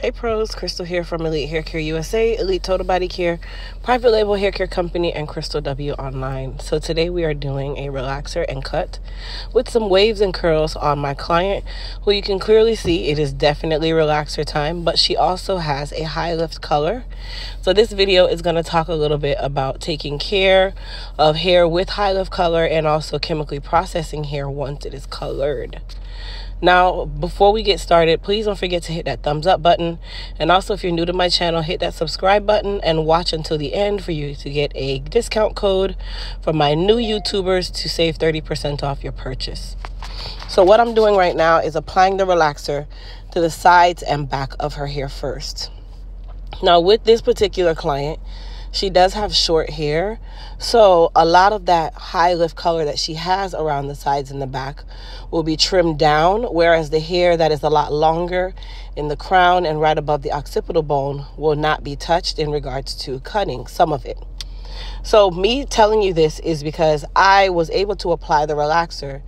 Hey pros, Crystal here from Elite Hair Care USA, Elite Total Body Care, private label hair care company, and Crystal W Online. So today we are doing a relaxer and cut with some waves and curls on my client, who you can clearly see it is definitely relaxer time, but she also has a high lift color. So this video is going to talk a little bit about taking care of hair with high lift color and also chemically processing hair once it is colored. Now, before we get started, please don't forget to hit that thumbs up button. And also, if you're new to my channel, hit that subscribe button and watch until the end for you to get a discount code for my new YouTubers to save 30% off your purchase. So what I'm doing right now is applying the relaxer to the sides and back of her hair first. Now, with this particular client, she does have short hair, so a lot of that high lift color that she has around the sides and the back will be trimmed down, whereas the hair that is a lot longer in the crown and right above the occipital bone will not be touched in regards to cutting some of it. So me telling you this is because I was able to apply the relaxer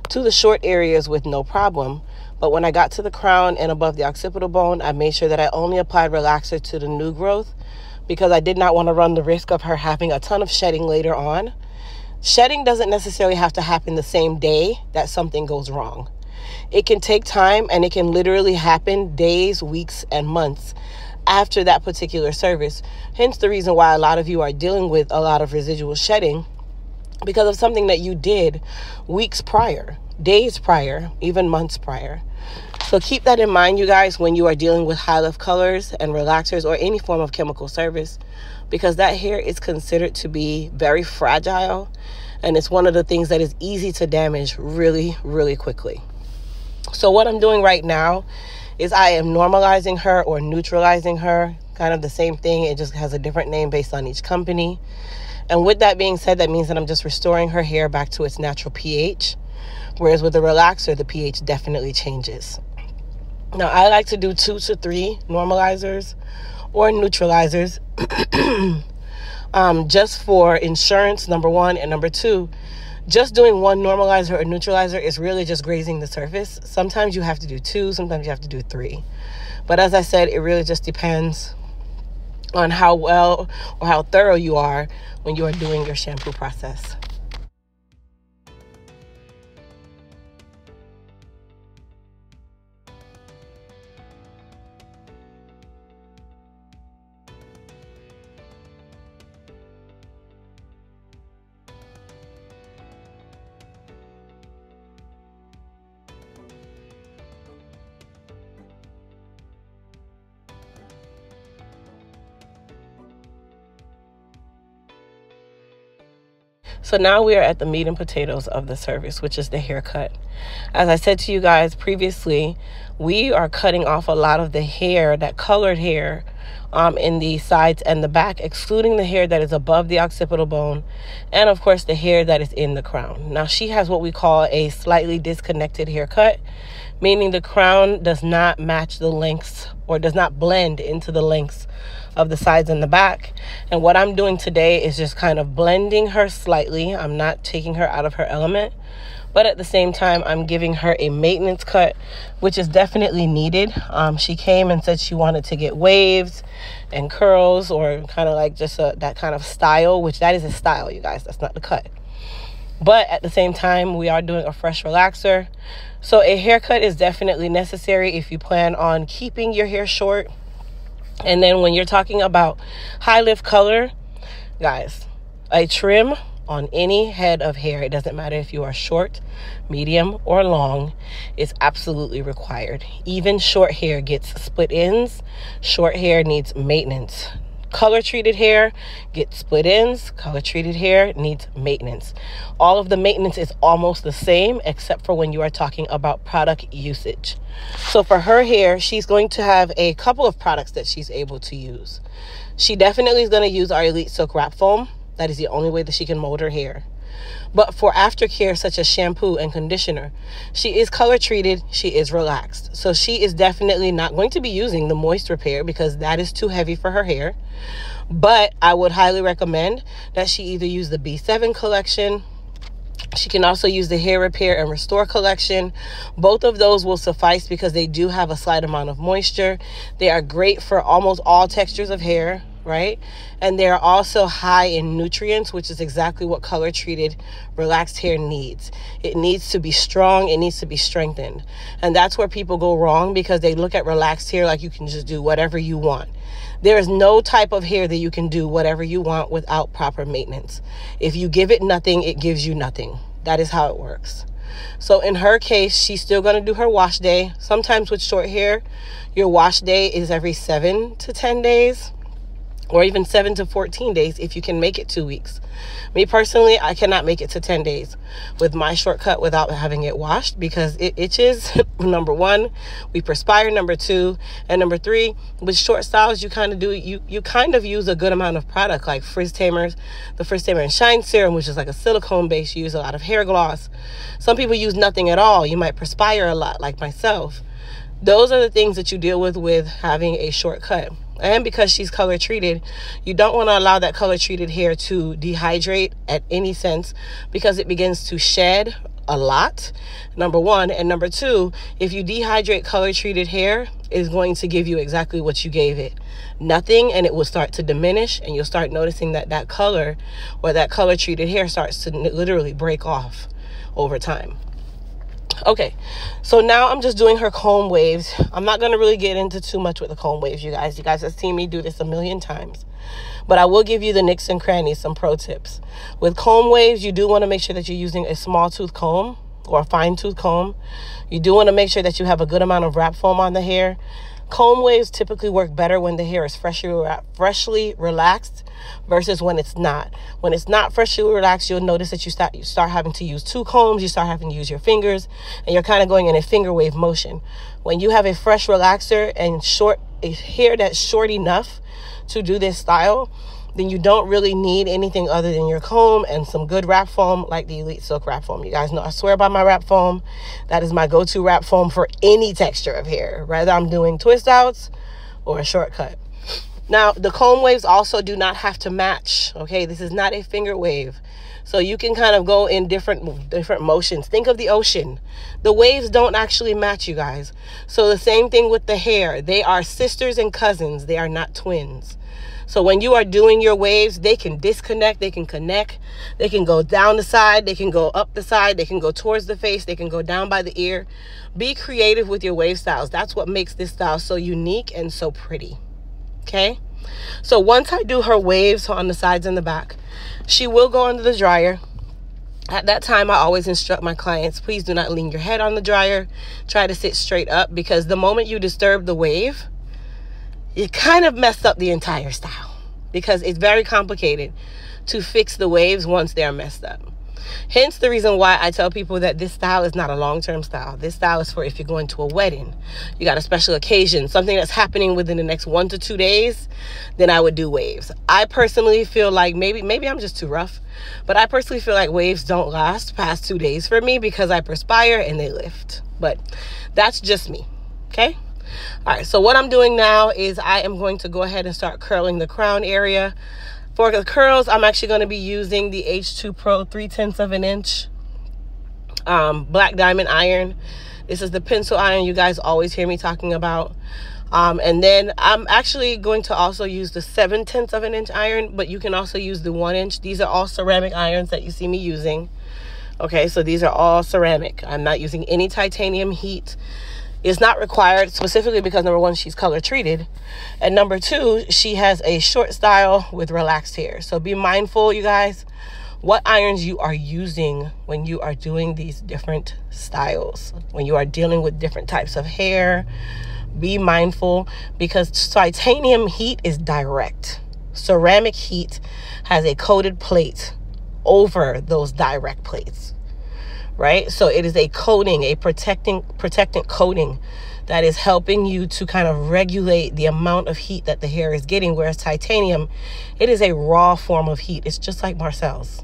to the short areas with no problem, but when I got to the crown and above the occipital bone, I made sure that I only applied relaxer to the new growth, because I did not want to run the risk of her having a ton of shedding later on. Shedding doesn't necessarily have to happen the same day that something goes wrong. It can take time, and it can literally happen days, weeks, and months after that particular service. Hence the reason why a lot of you are dealing with a lot of residual shedding, because of something that you did weeks prior, days prior, even months prior. So keep that in mind, you guys, when you are dealing with high lift colors and relaxers or any form of chemical service, because that hair is considered to be very fragile, and it's one of the things that is easy to damage really, really quickly. So what I'm doing right now is I am normalizing her or neutralizing her, kind of the same thing. It just has a different name based on each company. And with that being said, that means that I'm just restoring her hair back to its natural pH, whereas with the relaxer, the pH definitely changes. Now, I like to do 2 to 3 normalizers or neutralizers just for insurance, number one, and number two, just doing one normalizer or neutralizer is really just grazing the surface. Sometimes you have to do 2, sometimes you have to do 3. But as I said, it really just depends on how well or how thorough you are when you are doing your shampoo process. So now we are at the meat and potatoes of the service, which is the haircut. As I said to you guys previously, we are cutting off a lot of the hair, that colored hair, in the sides and the back, excluding the hair that is above the occipital bone, and of course the hair that is in the crown. Now she has what we call a slightly disconnected haircut, meaning the crown does not match the lengths or does not blend into the lengths of the sides and the back. And what I'm doing today is just kind of blending her slightly. I'm not taking her out of her element, but at the same time, I'm giving her a maintenance cut, which is definitely needed. She came and said she wanted to get waves and curls, or kind of like just that kind of style, which that is a style, you guys. That's not the cut. But at the same time, we are doing a fresh relaxer. So a haircut is definitely necessary if you plan on keeping your hair short. And then when you're talking about high lift color, guys, a trim on any head of hair, it doesn't matter if you are short, medium, or long, is absolutely required. Even short hair gets split ends. Short hair needs maintenance. Color treated hair gets split ends. Color treated hair needs maintenance. All of the maintenance is almost the same, except for when you are talking about product usage. So for her hair, she's going to have a couple of products that she's able to use. She definitely is going to use our Elite Silk Wrap Foam. That is the only way that she can mold her hair. But for aftercare, such as shampoo and conditioner, she is color treated, she is relaxed. So she is definitely not going to be using the Moist Repair because that is too heavy for her hair. But I would highly recommend that she either use the B7 collection She can also use the Hair Repair and Restore collection. Both of those will suffice because they do have a slight amount of moisture. They are great for almost all textures of hair, right? And they're also high in nutrients, which is exactly what color treated relaxed hair needs. It needs to be strong, it needs to be strengthened. And that's where people go wrong, because they look at relaxed hair like you can just do whatever you want. There is no type of hair that you can do whatever you want without proper maintenance. If you give it nothing, it gives you nothing. That is how it works. So in her case, she's still going to do her wash day. Sometimes with short hair, your wash day is every 7 to 10 days. Or even 7 to 14 days if you can make it 2 weeks. Me personally, I cannot make it to 10 days with my shortcut without having it washed, because it itches. Number one, we perspire. Number two, and number three, with short styles, you kind of use a good amount of product, like Frizz Tamers, the Frizz Tamer and Shine Serum, which is like a silicone base. You use a lot of hair gloss. Some people use nothing at all. You might perspire a lot, like myself. Those are the things that you deal with having a shortcut. And because she's color treated, you don't want to allow that color treated hair to dehydrate at any sense, because it begins to shed a lot, number one. And number two, if you dehydrate color treated hair, it is going to give you exactly what you gave it, nothing, and it will start to diminish, and you'll start noticing that color, or that color treated hair, starts to literally break off over time. Okay, so now I'm just doing her comb waves. I'm not going to really get into too much with the comb waves, you guys. You guys have seen me do this a million times. But I will give you the nicks and crannies, some pro tips. With comb waves, you do want to make sure that you're using a small tooth comb or a fine tooth comb. You do want to make sure that you have a good amount of wrap foam on the hair. Comb waves typically work better when the hair is freshly relaxed versus when it's not. When it's not freshly relaxed, you'll notice that you start having to use two combs, you start having to use your fingers, and you're kind of going in a finger wave motion. When you have a fresh relaxer and a hair that's short enough to do this style, then you don't really need anything other than your comb and some good wrap foam, like the Elite Silk wrap foam. You guys know I swear by my wrap foam. That is my go-to wrap foam for any texture of hair, whether I'm doing twist outs or a shortcut. Now, the comb waves also do not have to match, okay? This is not a finger wave. So you can kind of go in different motions. Think of the ocean. The waves don't actually match, you guys. So the same thing with the hair. They are sisters and cousins. They are not twins. So when you are doing your waves, they can disconnect, they can connect, they can go down the side, they can go up the side, they can go towards the face, they can go down by the ear. Be creative with your wave styles. That's what makes this style so unique and so pretty. Okay? So once I do her waves on the sides and the back, she will go under the dryer. At that time, I always instruct my clients, please do not lean your head on the dryer. Try to sit straight up, because the moment you disturb the wave, it kind of messed up the entire style, because it's very complicated to fix the waves once they're messed up. Hence the reason why I tell people that this style is not a long-term style. This style is for if you're going to a wedding, you got a special occasion, something that's happening within the next 1 to 2 days, then I would do waves. I personally feel like maybe I'm just too rough, but I personally feel like waves don't last past 2 days for me, because I perspire and they lift. But that's just me, okay? All right, so what I'm doing now is I am going to go ahead and start curling the crown area. For the curls, I'm actually going to be using the H2 Pro 3/10 of an inch black diamond iron. This is the pencil iron you guys always hear me talking about. And then I'm actually going to also use the 7/10 of an inch iron, but you can also use the 1 inch. These are all ceramic irons that you see me using. Okay, so these are all ceramic. I'm not using any titanium heat. It's not required, specifically because number one, she's color treated, and number two, she has a short style with relaxed hair. So be mindful, you guys, what irons you are using when you are doing these different styles, when you are dealing with different types of hair. Be mindful, because titanium heat is direct. Ceramic heat has a coated plate over those direct plates. Right? So it is a coating, a protectant coating that is helping you to kind of regulate the amount of heat that the hair is getting. Whereas titanium, it is a raw form of heat. It's just like Marcel's.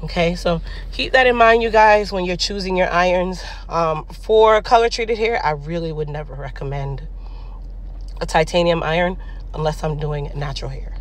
Okay, so keep that in mind, you guys, when you're choosing your irons. For color treated hair, I really would never recommend a titanium iron unless I'm doing natural hair.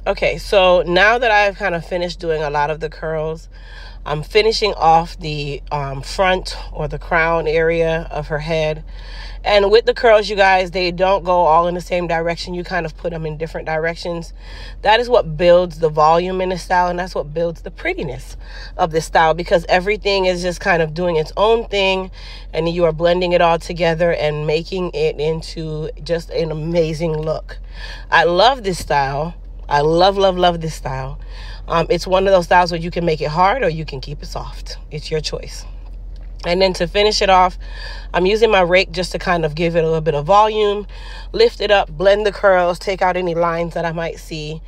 Okay, so now that I've kind of finished doing a lot of the curls, I'm finishing off the front or the crown area of her head. And with the curls, you guys, they don't go all in the same direction. You kind of put them in different directions. That is what builds the volume in the style, and that's what builds the prettiness of this style, because everything is just kind of doing its own thing, and you are blending it all together and making it into just an amazing look. I love this style. I love this style. It's one of those styles where you can make it hard or you can keep it soft. It's your choice. And then to finish it off, I'm using my rake just to kind of give it a little bit of volume, lift it up, blend the curls, take out any lines that I might see.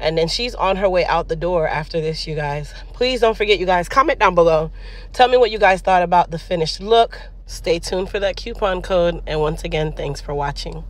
And then she's on her way out the door after this, you guys. Please don't forget, you guys, comment down below. Tell me what you guys thought about the finished look. Stay tuned for that coupon code. And once again, thanks for watching.